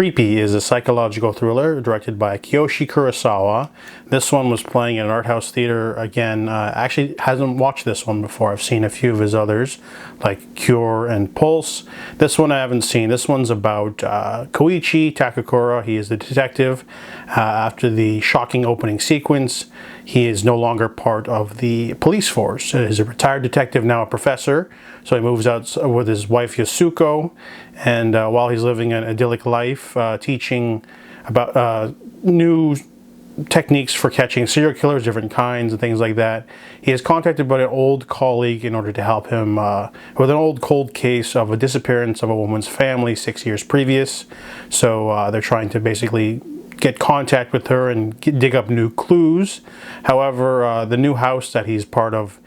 Creepy is a psychological thriller directed by Kiyoshi Kurosawa. This one was playing in an art house theater. Again, actually hasn't watched this one before. I've seen a few of his others, like Cure and Pulse. This one I haven't seen. This one's about Koichi Takakura. He is the detective. After the shocking opening sequence, he is no longer part of the police force. He's a retired detective, now a professor. So he moves out with his wife Yasuko, and while he's living an idyllic life, teaching about new techniques for catching serial killers, different kinds and things like that, he is contacted by an old colleague in order to help him with an old cold case of a disappearance of a woman's family 6 years previous. So they're trying to basically get contact with her and dig up new clues. However, the new house that he's part of,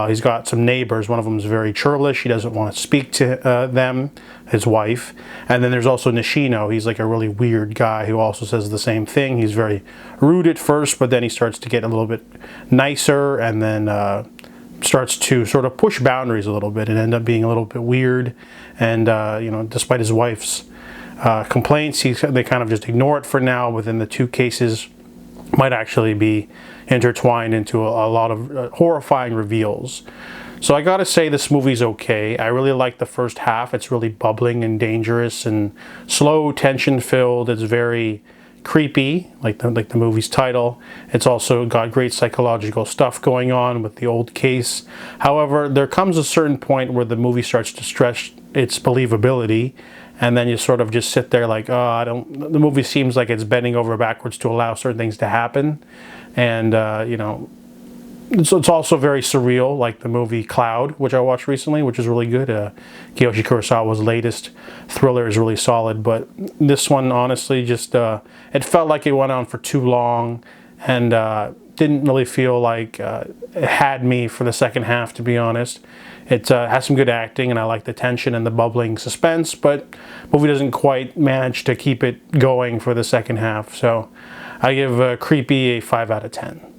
he's got some neighbors. One of them is very churlish. He doesn't want to speak to them, his wife. And then there's also Nishino. He's like a really weird guy who also says the same thing. He's very rude at first, but then he starts to get a little bit nicer, and then starts to sort of push boundaries a little bit and end up being a little bit weird. And you know, despite his wife's complaints, they kind of just ignore it for now. Within the two cases might actually be intertwined into a lot of horrifying reveals. So I gotta say, this movie's okay. I really like the first half. It's really bubbling and dangerous and slow, tension filled. It's very creepy, like the movie's title. It's also got great psychological stuff going on with the old case. However, there comes a certain point where the movie starts to stretch its believability, and then you sort of just sit there like, oh, the movie seems like it's bending over backwards to allow certain things to happen. And, you know, it's also very surreal, like the movie Cloud, which I watched recently, which is really good. Kiyoshi Kurosawa's latest thriller is really solid, but this one, honestly, just, it felt like it went on for too long, and didn't really feel like it had me for the second half, to be honest. It has some good acting, and I like the tension and the bubbling suspense, but the movie doesn't quite manage to keep it going for the second half. So I give Creepy a 5 out of 10.